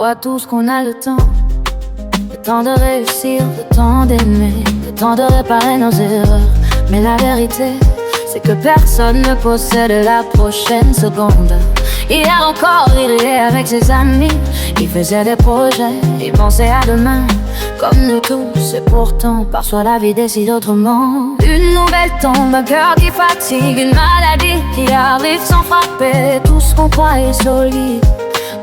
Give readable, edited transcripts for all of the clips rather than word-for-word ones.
croit tous qu'on a le temps de réussir, le temps d'aimer, le temps de réparer nos erreurs. Mais la vérité, c'est que personne ne possède la prochaine seconde. Hier encore, il riait avec ses amis, il faisait des projets, il pensait à demain. Comme nous tous, et pourtant, parfois la vie décide autrement. Une nouvelle tombe, un cœur qui fatigue, une maladie qui arrive sans frapper. Tout ce qu'on croyait solide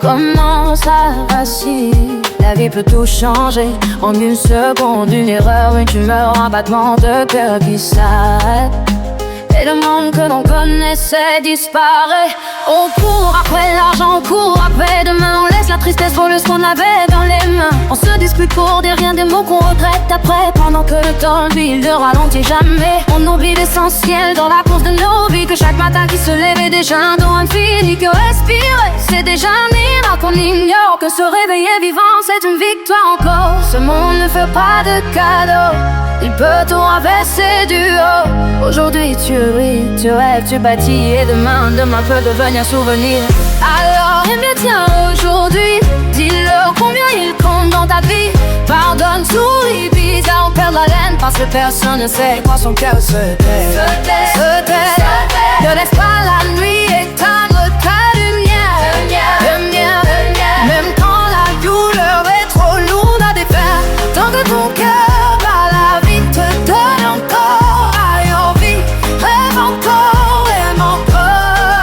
commence à vaciller. La vie peut tout changer en une seconde, une erreur, une tumeur, un battement de cœur qui s'arrête. Et le monde que l'on connaissait disparaît. On court après l'argent, on court après demain. On laisse la tristesse voler ce qu'on avait dans les mains. On se dispute pour des rien, des mots qu'on regrette après. Pendant que le temps, lui, il ne ralentit jamais. On oublie l'essentiel dans la course de nos vies. Que chaque matin qui se lève est déjà un don infini. Que respirer, c'est déjà un miracle. On ignore que se réveiller vivant, c'est une victoire encore. Ce monde ne fait pas de cadeaux, il peut tout renverser du haut. Aujourd'hui tu ris, tu rêves, tu bâtis. Et demain peut devenir souvenir. Alors eh bien tiens aujourd'hui, dis-leur combien il compte dans ta vie. Pardonne, souris, bizarre, on perd la laine. Parce que personne ne sait quand son cœur se tait. Ne laisse pas la nuit éteindre ta lumière. Même quand la douleur est trop lourde à défaire. Tant que ton cœur bat, la vie te donne encore. Aille envie, rêve encore, aime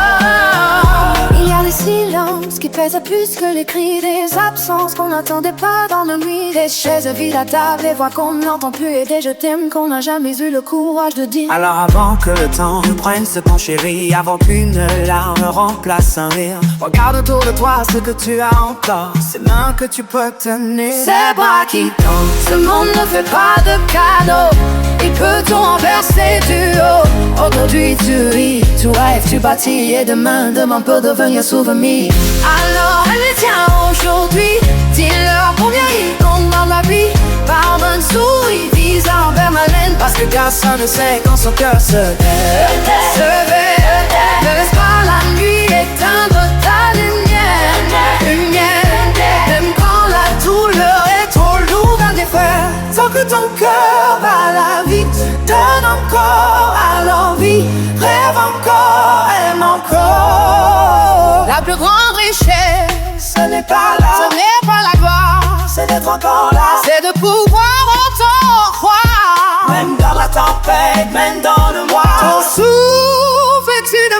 encore. Il y a des silences qui pèsent plus que les cris, des absences qu'on n'attendait pas dans la nuit. Des chaises vides à table, des voix qu'on n'entend plus. Et des je t'aime qu'on n'a jamais eu le courage de dire. Alors avant que le temps nous prenne ce temps chéri, avant qu'une larme remplace un rire, regarde autour de toi ce que tu as encore, ces mains que tu peux tenir, ces bras qui dansent. Ce monde ne fait pas de cadeaux, il peut tout renverser du haut. Aujourd'hui tu ris, tu rêves, tu bâtis. Et demain peut devenir souvenir. Alors elle les tient aujourd'hui, dis-leur combien ils comptent dans la vie. Pardonne, souris, vise envers ma laine. parce que personne ne sait quand son cœur se tait. Ne laisse pas la nuit éteindre ta lumière. Même quand la douleur est trop lourde à défaire. Tant que ton cœur bat, la vie te donne encore. Alors vis, rêve encore, aime encore. La plus grande richesse, ce n'est pas là, ce n'est pas la gloire, c'est d'être encore là, c'est de pouvoir autant croire. même dans la tempête, même dans le Ton noir. souffle est une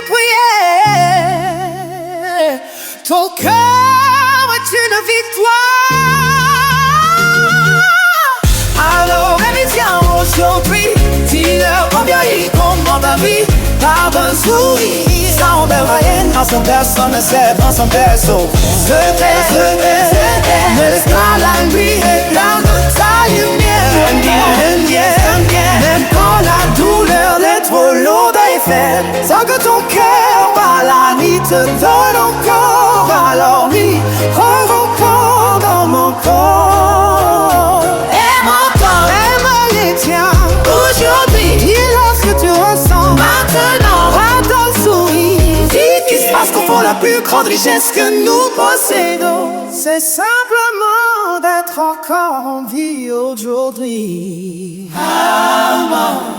prière, ton cœur est une victoire. Alors baby tiens aujourd'hui, dis-leur combien ils comptent dans ta vie. Pardonne, souris, sans belle moyenne, quand son personne ne sait dans son berceau. Se tait, ne laisse pas la nuit éteindre ta lumière. Même quand la douleur est trop lourde à faire, sans que ton cœur bat, la nuit te donne encore. Alors vis, rêve encore dans mon corps. Aime encore, Aime les tiens, aujourd'hui, dis-leur ce que tu ressens. maintenant. Pardonne, souris, Parce qu'on faut la plus grande richesse que nous possédons, c'est simplement d'être encore en vie aujourd'hui. Amen.